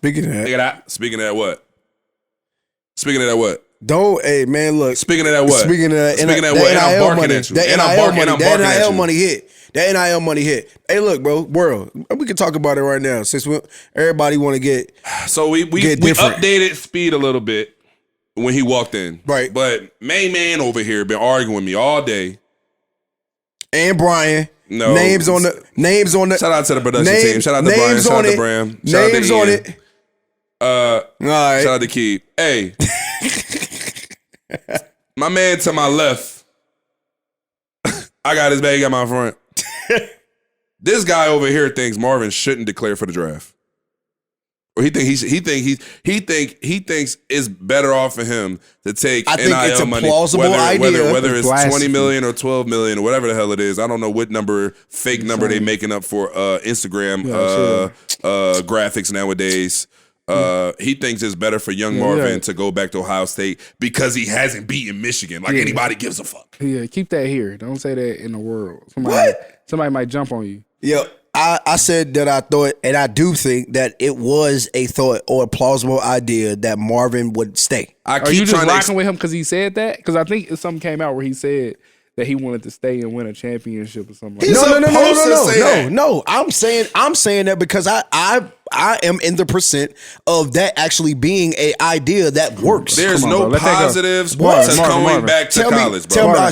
Speaking of that. Speaking of that what? Don't, hey man, look. Speaking of that what? Speaking of that what? And I'm barking at you. That NIL money hit. That NIL money hit. Hey, look, bro, world. We can talk about it right now since everybody want to get. So we updated Speed a little bit when he walked in, right? But main man over here been arguing with me all day. And Brian. No names on the. Shout out to the production team. Shout out to Brian. Shout out to Bram. Shout names out to on Ian. it. All right. Shout out to Keith. Hey. My man to my left. I got his bag, he got my front. This guy over here thinks Marvin shouldn't declare for the draft. Or he thinks it's better off for him to take I NIL think it's a money, plausible idea. whether it's 20 million or 12 million or whatever the hell it is. I don't know what fake number they making up for Instagram graphics nowadays. He thinks it's better for young Marvin to go back to Ohio State because he hasn't beaten Michigan. Like anybody gives a fuck. Yeah, keep that here. Don't say that in the world. Somebody might jump on you. Yeah, I said that I thought, and I do think that it was a thought or a plausible idea that Marvin would stay. Are you just rocking with him because he said that? Because I think something came out where he said that he wanted to stay and win a championship or something. No. I'm saying that because I am in the percent of that actually being an idea that works. There's no positives to coming back to college,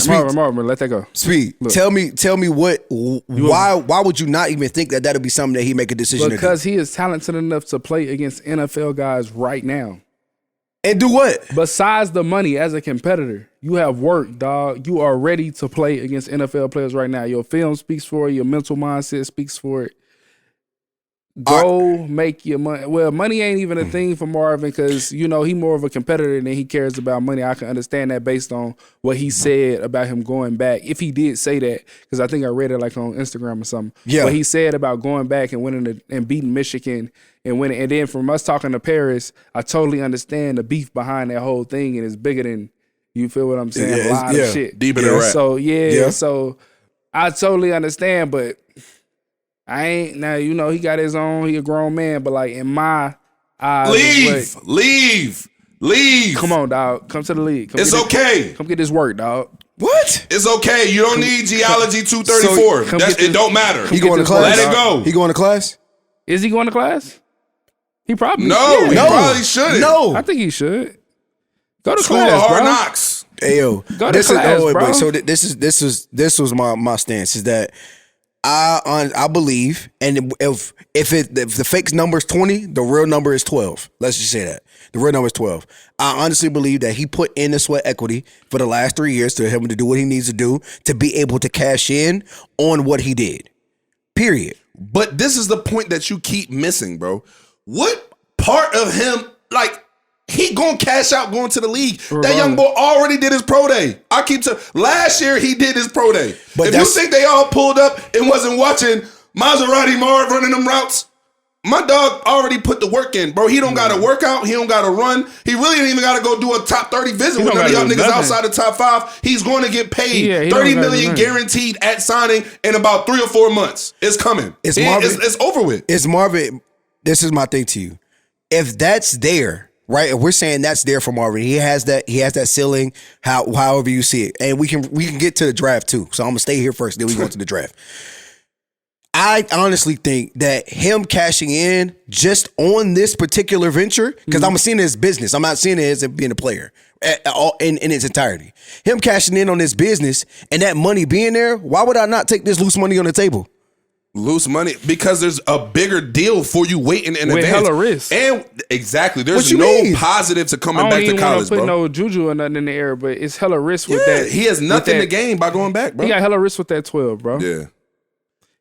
bro. Marvin, let that go. Speed. Tell me why would you not even think that that'll be something that he make a decision because he is talented enough to play against NFL guys right now. And do what? Besides the money as a competitor, you have work, dog. You are ready to play against NFL players right now. Your film speaks for it. Your mental mindset speaks for it. Go make your money. Well, money ain't even a thing for Marvin because, he more of a competitor than he cares about money. I can understand that based on what he said about him going back. If he did say that, because I think I read it like on Instagram or something. Yeah. What he said about going back and winning and beating Michigan and winning. And then from us talking to Paris, I totally understand the beef behind that whole thing, and it's bigger than, you feel what I'm saying? A lot of shit. Deep in the rap. So, so I totally understand, but I ain't, now, he got his own, he a grown man, but like in my eyes. Leave. Come on, dog. Come to the league. It's okay. Come get this work, dog. What? It's okay. You don't need Geology 234. It don't matter. He going to class? Let it go. He going to class? Is he going to class? He probably No, he probably shouldn't. No. I think he should. Go to School class, of Hard bro. Knocks. Hey, yo. Go to class, bro. So this was my stance is that I believe, and if the fake number is 20, the real number is 12. Let's just say that. The real number is 12. I honestly believe that he put in the sweat equity for the last 3 years to him to do what he needs to do to be able to cash in on what he did. Period. But this is the point that you keep missing, bro. What part of him, like, he gonna cash out going to the league? Right. That young boy already did his pro day. Last year he did his pro day. But if you think they all pulled up and wasn't watching Maserati Marv running them routes, my dog already put the work in, bro. He don't gotta work out. He don't gotta run. He really ain't even gotta go do a top 30 visit with none of y'all niggas outside the top 5. He's going to get paid $30 million guaranteed at signing in about 3 or 4 months. It's coming. It's over with. It's Marvin. This is my thing to you. If that's there, right? If we're saying that's there for Marvin, he has that ceiling, however you see it. And we can get to the draft too. So I'm gonna stay here first, then we go to the draft. I honestly think that him cashing in just on this particular venture, because I'm seeing it as business. I'm not seeing it as being a player in its entirety. Him cashing in on this business and that money being there, why would I not take this loose money on the table? Loose money because there's a bigger deal for you waiting in advance. With hella risk. And exactly, there's no positive to coming back to college, bro. I don't even want to put no juju or nothing in the air, but it's hella risk with that. He has nothing to gain by going back, bro. He got hella risk with that 12, bro. Yeah.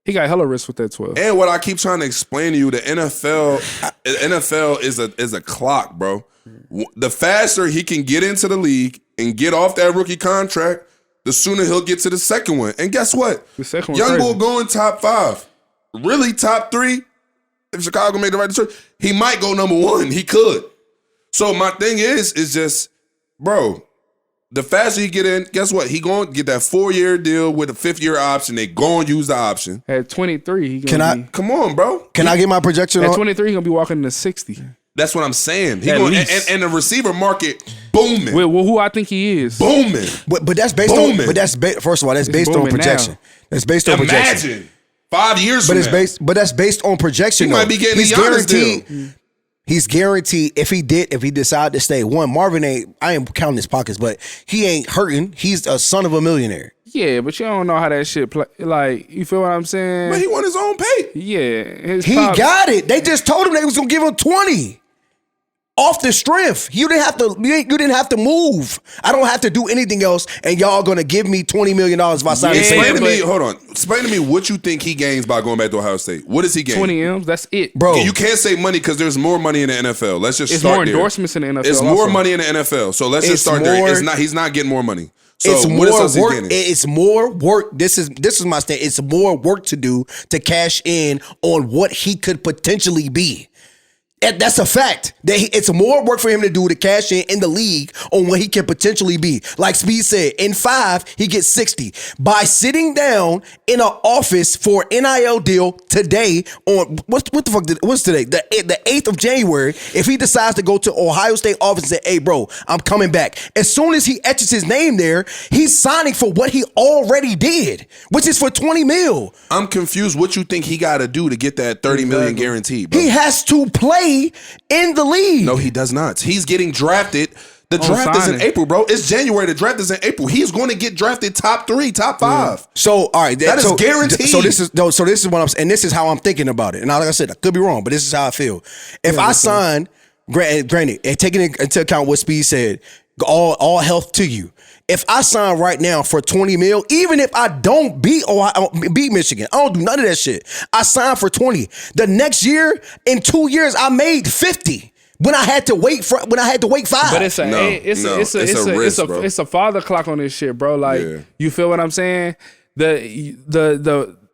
He got hella risk with that 12. And what I keep trying to explain to you, the NFL is a clock, bro. The faster he can get into the league and get off that rookie contract, the sooner he'll get to the second one. And guess what? The second one Young bull going top 5. Really top 3. If Chicago made the right choice, he might go number 1. He could. So my thing is just, bro, the faster he get in, guess what? He going to get that 4-year deal with a 5th-year option. They going to use the option. At 23, he come on, bro. Can I get my projection At on? 23, he going to be walking into 60. That's what I'm saying. At And least. the receiver market booming. Well, who I think he is. Booming. But that's based Booming. on. But that's first of all, that's based on booming projection. now. That's based on projection. Imagine 5 years But from it's now. based. But that's based on projection. He though. might be getting He's the Giannis guaranteed. deal. He's guaranteed if he decided to stay. One, Marvin ain't. I ain't counting his pockets, but he ain't hurting. He's a son of a millionaire. Yeah, but you don't know how that shit play. Like, you feel what I'm saying? But he want his own pay. Yeah. His He pops- got it. They just told him they was gonna give him 20 off the strength. You didn't have to. You didn't have to move. I don't have to do anything else, and y'all gonna give me $20 million if I sign. Yeah, this Explain to but- me. Hold on. Explain to me what you think he gains by going back to Ohio State. What does he gain? 20 M's, that's it. Bro. You can't say money because there's more money in the NFL. Let's just It's start more there. endorsements in the NFL. It's more also. money in the NFL. So let's It's just start there. more- It's not. He's not getting more money. So It's what else more he's work. getting? It's more work. This is my stand. It's more work to do to cash in on what he could potentially be. And that's a fact. It's more work for him to do to cash in the league on what he can potentially be. Like Speed said, in 5, he gets 60. By sitting down in an office for NIL deal today on what the fuck what's today? The 8th of January, if he decides to go to Ohio State office and say, hey bro, I'm coming back. As soon as he etches his name there, he's signing for what he already did, which is for 20 mil. I'm confused. What you think he got to do to get that 30 million guaranteed, bro? He has to play in the league. No, he does not. He's getting drafted. The draft is in signing. April, bro. It's January. The draft is in April. He's going to get drafted top 3, top 5. So all right, That is guaranteed. So this is what I'm saying, and this is how I'm thinking about it. And like I said, I could be wrong, but this is how I feel. If I sign, granted, and taking into account what Speed said, all health to you. If I sign right now for 20 mil, even if I don't beat Michigan, I don't do none of that shit. I sign for 20. The next year, in 2 years, I made 50. When I had to wait 5. But it's a No, it's a father clock on this shit, bro. Like, Yeah. you feel what I'm saying?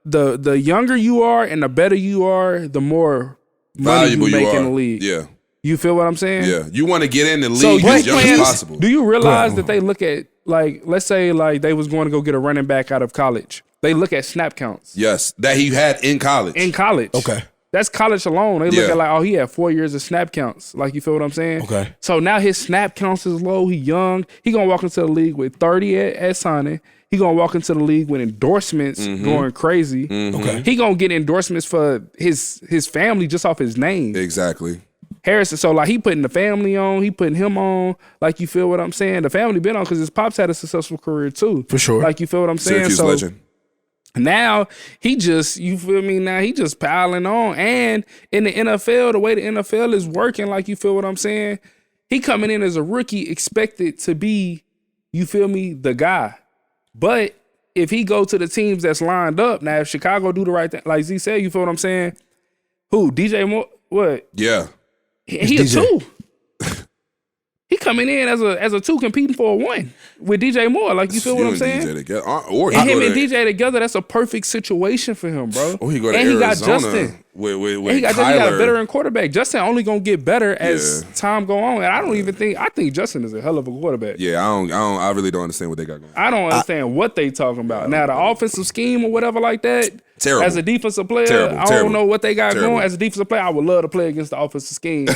The younger you are and the better you are, the more money Valuable you you make are. in the league. Yeah. You feel what I'm saying? Yeah. You want to get in the league So as young as possible. do you realize that they look at, like, let's say like they was going to go get a running back out of college. They look at snap counts Yes. That he had in college. in college. Okay. That's college alone. They look Yeah. at like, oh, he had 4 years of snap counts. Like, you feel what I'm saying? Okay. So now his snap counts is low. He young. He gonna walk into the league with 30 at signing. He gonna walk into the league with endorsements going crazy. Okay. He gonna get endorsements for his family just off his name. Exactly. Harrison. So like, he putting the family on. He putting him on. Like, you feel what I'm saying? The family been on because his pops had a successful career too. For sure. Like, you feel what I'm saying? Syracuse So legend. now he just, you feel me? Now he just piling on. And in the NFL, the way the NFL is working, like, you feel what I'm saying? He coming in as a rookie, expected to be, you feel me, the guy. But if he go to the teams that's lined up, now if Chicago do the right thing, like Z said, you feel what I'm saying? Who? DJ Moore? What? Yeah. He a DJ. 2. He coming in as a 2 competing for a 1 with DJ Moore. Like, you feel what You I'm and saying? DJ together. Or he And him go and to- DJ together, that's a perfect situation for him, bro. Or he go to and Arizona he got Justin. with And he got a Kyler. veteran quarterback. Justin only gonna get better as Yeah. time go on. And I think Justin is a hell of a quarterback. Yeah, I really don't understand what they got going on. I don't understand what they talking about. Now the offensive scheme or whatever like that. Terrible. As a defensive player, Terrible, I don't terrible, know what they got terrible. going. As a defensive player, I would love to play against the offensive scheme.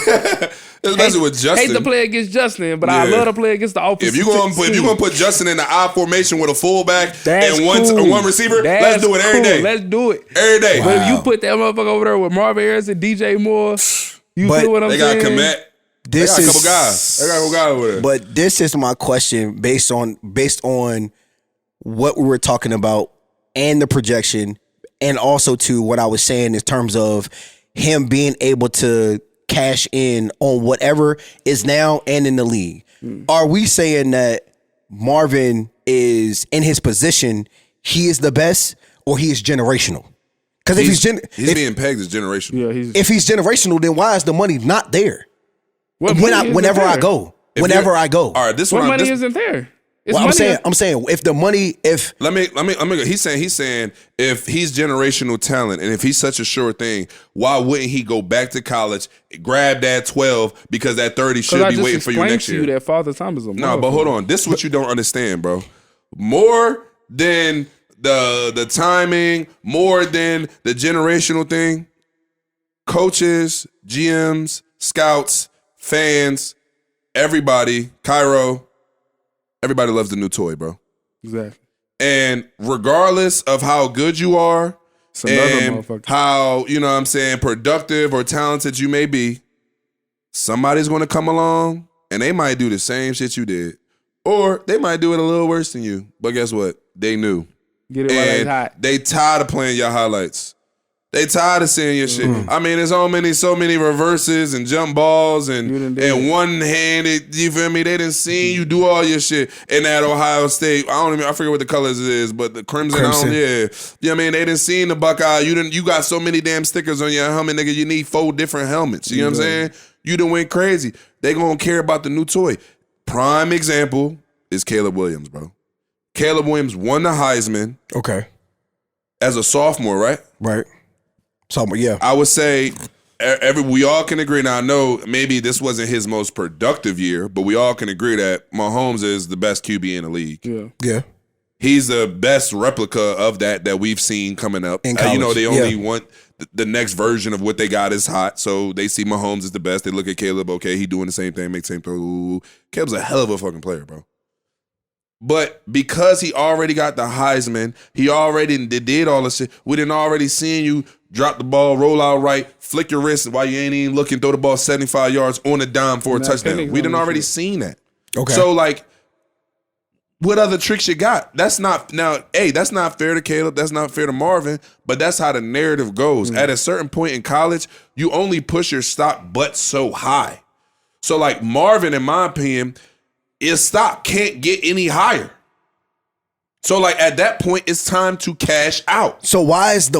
Especially with Justin. Hate to play against Justin, but I Yeah. love to play against the offensive If you're gonna put Justin in the I formation with a fullback and one receiver, let's do it every day. Let's do it. Every day. But if you put that motherfucker over there with Marvin Harrison, DJ Moore, you But feel what I'm They got saying? Komet. They This got a is couple guys. They got a couple guys over there. But this is my question based on what we were talking about and the projection, and also to what I was saying in terms of him being able to cash in on whatever is now and in the league. Are we saying that Marvin is in his position, he is the best, or he is generational? Because if he's being pegged as generational. Yeah, he's if he's generational, then why is the money not there? what money isn't Whenever I there? go. If Whenever you're- I go. All right, this What one. money isn't there? It's Well, money. I'm saying if the money, if Let me. He's saying if he's generational talent and if he's such a sure thing, why wouldn't he go back to college, grab that 12 because that 30 should I be just waiting for you explained next to year? you that Father Time is a No, but hold on. This is what you don't understand, bro. More than the timing, more than the generational thing. Coaches, GMs, scouts, fans, everybody, Cairo, everybody loves the new toy, bro. Exactly. And regardless of how good you are and motherfucker. how, you know what I'm saying, productive or talented you may be, somebody's going to come along and they might do the same shit you did. Or they might do it a little worse than you. But guess what? They knew. Get it while it's hot. They tired of playing your highlights. They tired of seeing your shit. I mean, there's so many reverses and jump balls and one-handed, you feel me? They didn't see you do all your shit in that Ohio State. I forget what the colors it is, but the crimson. Yeah. You know what I mean? They didn't see the Buckeye. You got so many damn stickers on your helmet, nigga. You need 4 different helmets. You know what I'm saying? You done went crazy. They gonna care about the new toy. Prime example is Caleb Williams, bro. Caleb Williams won the Heisman. Okay. As a sophomore, right? Right. Sophomore, yeah. I would say we all can agree. Now, I know maybe this wasn't his most productive year, but we all can agree that Mahomes is the best QB in the league. Yeah. Yeah. He's the best replica of that we've seen coming up. In college. You know, they only want the next version of what they got is hot, so they see Mahomes as the best. They look at Caleb, okay, he doing the same thing, make the same throw. Ooh. Caleb's a hell of a fucking player, bro. But because he already got the Heisman, he already did all this shit. We didn't already seen you drop the ball, roll out right, flick your wrist while you ain't even looking, throw the ball 75 yards on a dime for a touchdown. We done already seen that. Okay. So, like, what other tricks you got? That's not fair to Caleb. That's not fair to Marvin, but that's how the narrative goes. At a certain point in college, you only push your stock but so high. So, like, Marvin, in my opinion, his stock can't get any higher. So, like, at that point, it's time to cash out. So why is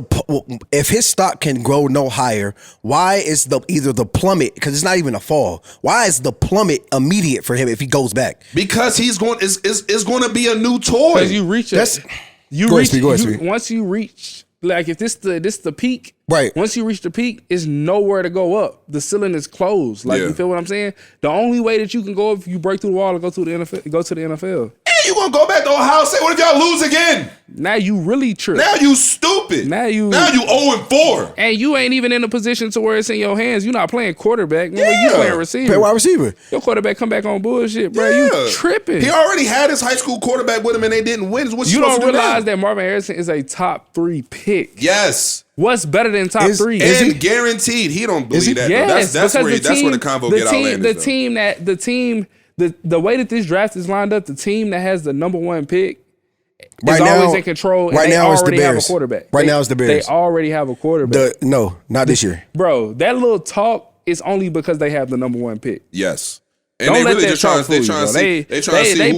if his stock can grow no higher, why is either the plummet, because it's not even a fall, why is the plummet immediate for him if he goes back? Because he's going is going to be a new toy. Because you reach it. Once you reach, like, if this the peak, right? Once you reach the peak, it's nowhere to go up. The ceiling is closed. Like, you feel what I'm saying? The only way that you can go if you break through the wall and go to the NFL. You gonna go back to Ohio State? What if y'all lose again? Now you really trip. Now you stupid. Now you 0-4. And you ain't even in a position to where it's in your hands. You're not playing quarterback. You playing receiver. Play wide receiver. Your quarterback come back on bullshit, bro. You tripping. He already had his high school quarterback with him and they didn't win. What you don't realize that Marvin Harrison is a top 3 pick. Yes. What's better than top 3? And guaranteed. He don't believe that. Yes, that's where the convo get outlandish. The way that this draft is lined up, the team that has the number 1 pick is always in control. And they already have a quarterback. Right now it's the Bears. They already have a quarterback. No, not this year. Bro, that little talk is only because they have the number 1 pick. Yes. And don't let that talk fool you, bro. They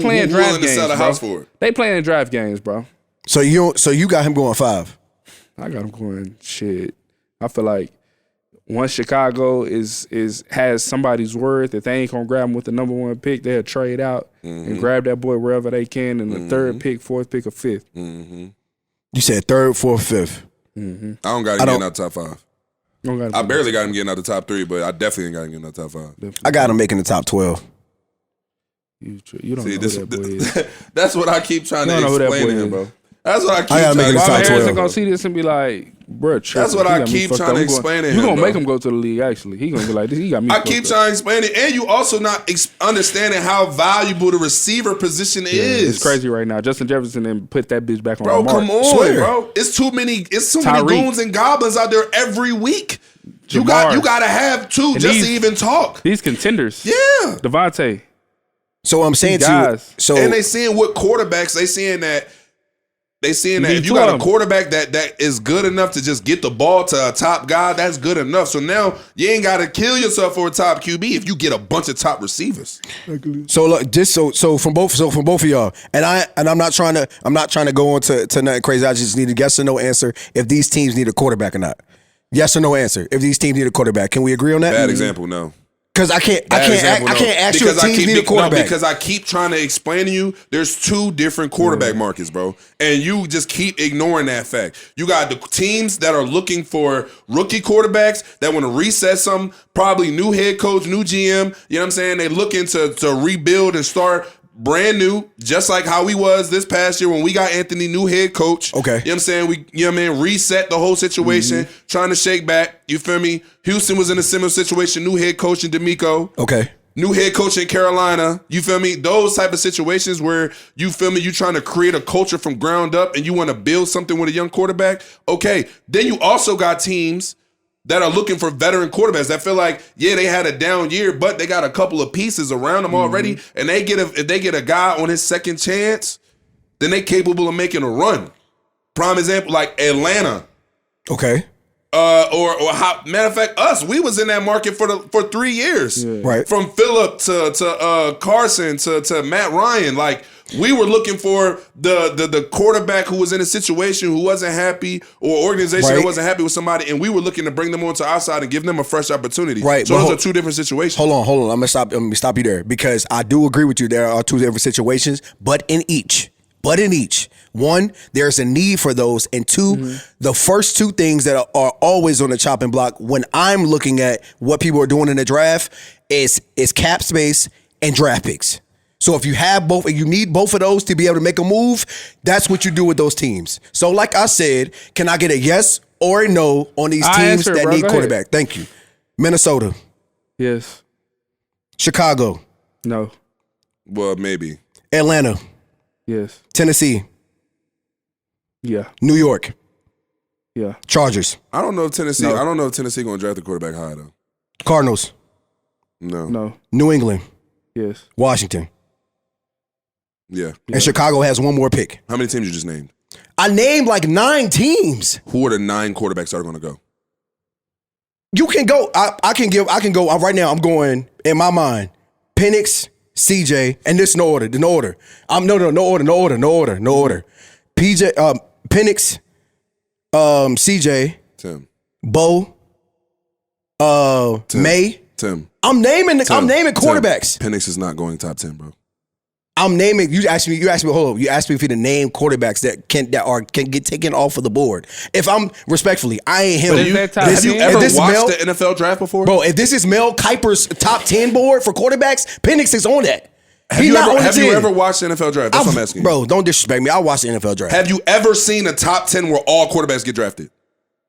playing draft games, sell the house for it. They playing draft games, bro. So you got him going 5. I got him going shit. I feel like once Chicago has somebody's word that they ain't gonna grab him with the number 1 pick, they'll trade out and grab that boy wherever they can in the 3rd pick, 4th pick, or 5th. You said 3rd, 4th, 5th. I don't got him getting out the top 5. I barely got him getting out the top 3, but I definitely ain't got him getting out the top 5. I got him making the top 12. You don't know who that boy is. That's what I keep trying to explain to him, bro. That's what I keep trying to explain. Marvin Harrison gonna see this and be like, bro, that's what I keep trying to explain to him. You gonna make him go to the league, actually. He gonna be like, this. He got me. I keep trying to explain it. And you also not understanding how valuable the receiver position is. It's crazy right now. Justin Jefferson and put that bitch back on bro, the mark. Come on, bro. It's too many goons and goblins out there every week. You gotta have 2 just to even talk. These contenders. Yeah. Devontae. So I'm saying to you, and they seeing what quarterbacks, they seeing that if you got a quarterback that is good enough to just get the ball to a top guy, that's good enough. So now you ain't got to kill yourself for a top QB if you get a bunch of top receivers. So look, just so from both of y'all, and I'm not trying to go on to nothing crazy. I just need a yes or no answer if these teams need a quarterback or not. Yes or no answer if these teams need a quarterback. Can we agree on that? Bad example, no. Because I can't ask you if teams need a quarterback. Because I keep trying to explain to you, there's 2 different quarterback markets, bro. And you just keep ignoring that fact. You got the teams that are looking for rookie quarterbacks that want to reset something, probably new head coach, new GM. You know what I'm saying? They looking to rebuild and start brand new, just like how we was this past year when we got Anthony, new head coach. Okay. You know what I'm saying? We, you know what I mean, reset the whole situation, trying to shake back. You feel me? Houston was in a similar situation, new head coach in D'Amico. Okay. New head coach in Carolina. You feel me? Those type of situations where, you feel me, you trying to create a culture from ground up and you want to build something with a young quarterback. Okay. Then you also got teams that are looking for veteran quarterbacks that feel like, yeah, they had a down year, but they got a couple of pieces around them already. And if they get a guy on his second chance, then they capable of making a run. Prime example, like Atlanta. Okay. Matter of fact, we was in that market for 3 years. Yeah. Right. From Phillip to Carson to Matt Ryan. Like, we were looking for the quarterback who was in a situation who wasn't happy, or organization that wasn't happy with somebody, and we were looking to bring them onto our side and give them a fresh opportunity. Right. So those are two different situations. Hold on. I'm gonna stop you there, because I do agree with you. There are two different situations, but in each, one, there's a need for those, and two, the first two things that are always on the chopping block when I'm looking at what people are doing in the draft is cap space and draft picks. So if you have both, and you need both of those to be able to make a move, that's what you do with those teams. So like I said, can I get a yes or a no on these teams that need quarterback? Thank you. Minnesota. Yes. Chicago. No. Well, maybe. Atlanta. Yes. Tennessee. Yeah. New York. Yeah. Chargers. I don't know if Tennessee. No. I don't know if Tennessee gonna draft the quarterback high though. Cardinals. No. No. New England. Yes. Washington. Yeah. And Chicago has one more pick. How many teams you just named? I named like 9 teams. Who are the 9 quarterbacks that are gonna go? You can go. I can go. Right now, I'm going, in my mind, Penix, CJ, and this no order. No order. No order. PJ, Penix, CJ, Tim. Bo, Tim. May. Tim. I'm naming quarterbacks. Penix is not going top 10, bro. I'm naming. You asked me. Hold on. You asked me for the name quarterbacks that can get taken off of the board. If I'm respectfully, I ain't him. Have you ever watched the NFL draft before, bro? If this is Mel Kiper's top 10 board for quarterbacks, Penix is on that. Have you ever watched the NFL draft? That's what I'm asking. Bro, don't disrespect me. I watched the NFL draft. Have you ever seen a top 10 where all quarterbacks get drafted?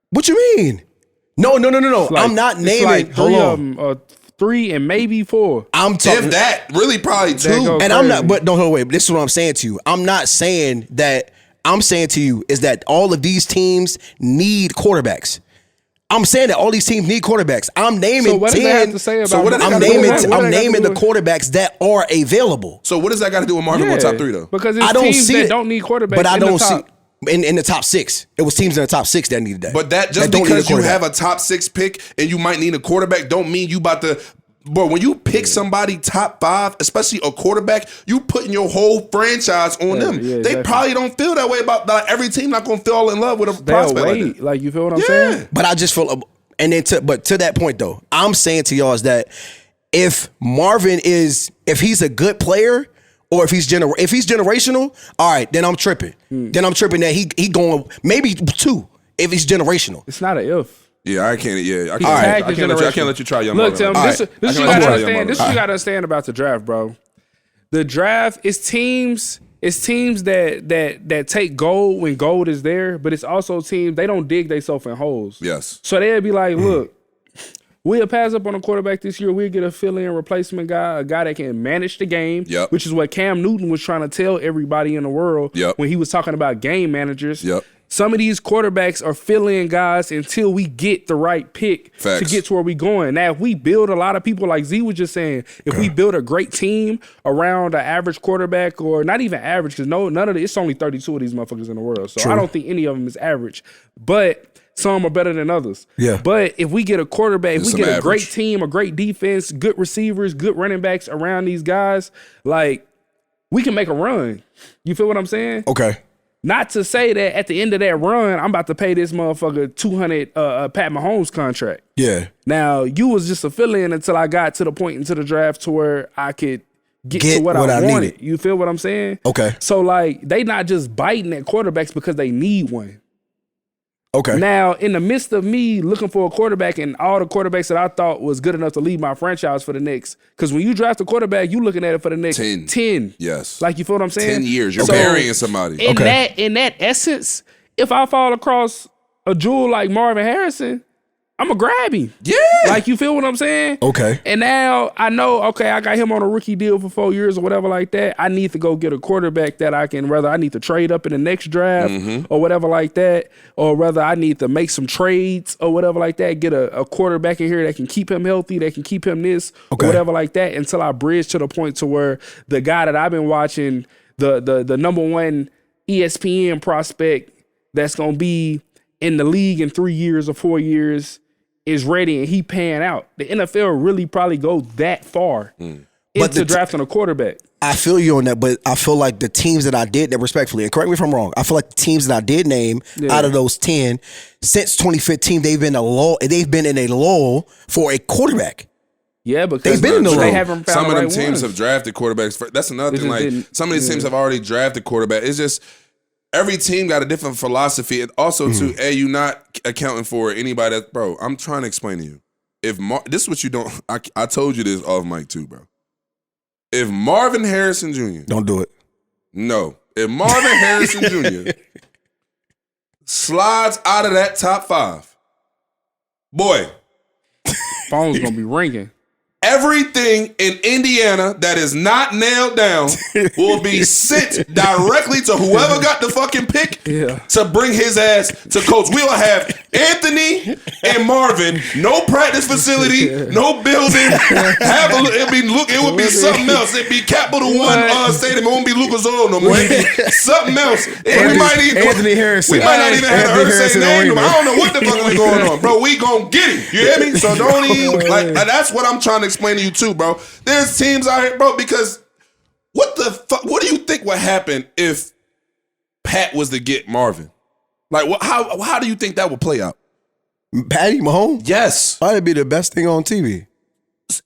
What you mean? No. I'm not naming. Like hold on. 3 and maybe 4. I'm talking. If that, really probably 2. And crazy. I'm not. But don't wait. This is what I'm saying to you. I'm not saying that. I'm saying to you is that all of these teams need quarterbacks. I'm saying that all these teams need quarterbacks. I'm naming so what 10. Does that have to say about so what I'm naming the quarterbacks that are available. So what does that got to do with Marvin going top 3 though? Because it's teams that don't need quarterbacks. But I don't see in the top 6. It was teams in the top 6 that needed that. But that just because you have a top 6 pick and you might need a quarterback, don't mean you about to. But when you pick somebody top 5, especially a quarterback, you putting your whole franchise on them. Yeah, exactly. They probably don't feel that way about every team. Not gonna fall in love with a prospect like that. Like you feel what I'm saying? But I just feel, and then to that point though, I'm saying to y'all is that if Marvin if he's a good player or if he's generational, all right, then I'm tripping. Then I'm tripping that he going maybe 2 if he's generational. It's not an if. Yeah, I can't. Yeah, I can't let you try young. Look, Tim, this you gotta understand. This you gotta understand about the draft, bro. The draft is teams. It's teams that take gold when gold is there, but it's also teams they don't dig themselves in holes. Yes. So they'll be like, look, we'll pass up on a quarterback this year. We'll get a fill-in replacement guy, a guy that can manage the game. Yep. Which is what Cam Newton was trying to tell everybody in the world when he was talking about game managers. Yep. Some of these quarterbacks are fill-in guys until we get the right pick to get to where we going. Now, if we build a lot of people, like Z was just saying, if we build a great team around an average quarterback, or not even average, because none of it's only 32 of these motherfuckers in the world. So I don't think any of them is average. But some are better than others. Yeah. But if we get a quarterback, if we get a great average team, a great defense, good receivers, good running backs around these guys, like, we can make a run. You feel what I'm saying? Okay. Not to say that at the end of that run, I'm about to pay this motherfucker 200 Pat Mahomes contract. Yeah. Now, you was just a fill-in until I got to the point into the draft to where I could get to what I wanted. Needed. You feel what I'm saying? Okay. So, like, they not just biting at quarterbacks because they need one. Okay. Now, in the midst of me looking for a quarterback and all the quarterbacks that I thought was good enough to lead my franchise for the next, because when you draft a quarterback, you looking at it for the next 10. Yes. Like, you feel what I'm saying? 10 years. You're burying somebody. In that essence, if I fall across a jewel like Marvin Harrison, I'm going to grab him. Yeah. Like, you feel what I'm saying? Okay. And now I know, okay, I got him on a rookie deal for 4 years or whatever like that. I need to go get a quarterback that I need to trade up in the next draft or whatever like that, or whether I need to make some trades or whatever like that, get a quarterback in here that can keep him healthy, that can keep him this or whatever like that, until I bridge to the point to where the guy that I've been watching, the number one ESPN prospect that's going to be in the league in 3 years or 4 years is ready and he pan out. The NFL really probably go that far into drafting a quarterback. I feel you on that, but I feel like the teams that I did that, respectfully, and correct me if I'm wrong, I feel like the teams that I did name out of those 10, since 2015, they've been in a lull for a quarterback. Yeah, because they've been in the lull. They haven't found some of them the right teams ones. have drafted quarterbacks. That's another thing. Like, some of these teams have already drafted quarterback. It's just every team got a different philosophy. And also, too, you not accounting for anybody that, bro, I'm trying to explain to you. This is what you don't, I told you this off mic too, bro. If Marvin Harrison Jr. Don't do it. No. If Marvin Harrison Jr. slides out of that top 5, boy, phone's going to be ringing. everything in Indiana that is not nailed down will be sent directly to whoever got the fucking pick to bring his ass to coach. We will have Anthony and Marvin, no practice facility, no building. It would be something else. It'd be Capital One Stadium. It won't be Lucas Oil no more. It'd be something else. Anthony Harrison. We might not even have heard say name. I don't know what the fuck is going on, bro. We gonna get him. You hear me? So don't even that's what I'm trying to explain to you too, bro. There's teams out here, bro, because what the fuck? What do you think would happen if Pat was to get Marvin? Like, how do you think that would play out? Patty Mahomes? Yes. That'd be the best thing on TV.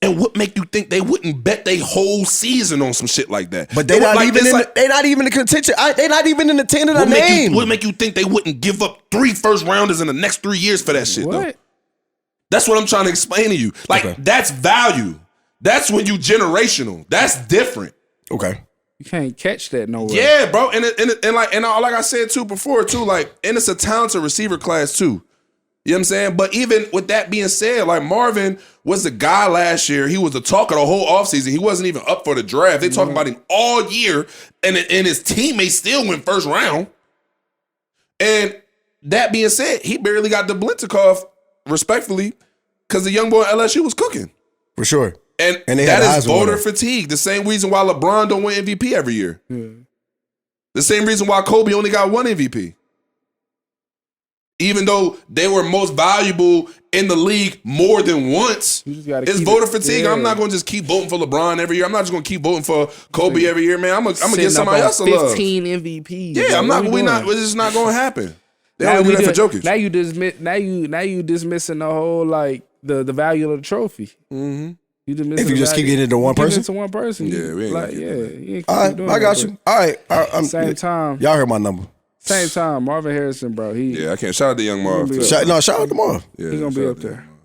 And what make you think they wouldn't bet their whole season on some shit like that? But they're not even in the contention. They're not even in the 10 of the name. What make you think they wouldn't give up 3 first rounders in the next 3 years for that shit, though? That's what I'm trying to explain to you. Like, that's value. That's when you generational. That's different. Okay. You can't catch that nowhere. Yeah, bro. And like I said too before too, like, and it's a talented receiver class too. You know what I'm saying? But even with that being said, like, Marvin was the guy last year. He was the talk of the whole offseason. He wasn't even up for the draft. They talked about him all year, and his teammates still went first round. And that being said, he barely got the Blitzakoff, respectfully, because the young boy at LSU was cooking. For sure. And that is voter fatigue. The same reason why LeBron don't win MVP every year. The same reason why Kobe only got 1 MVP. Even though they were most valuable in the league more than once, it's voter fatigue. I'm not going to just keep voting for LeBron every year. I'm not just going to keep voting for Kobe every year, man. I'm going to get somebody else to love. 15 MVPs. Yeah, it's just not going to happen. They only do that for Jokic. Now you dismissing the whole, like, the value of the trophy. Mm-hmm. If you just keep getting it to one person? To one person. Yeah, we ain't like, yeah. All right, I got you. All right. Same time. Y'all heard my number. Same time. Marvin Harrison, bro. I can't. Shout out to young Marv. Shout out to Marv. He's going to be up there.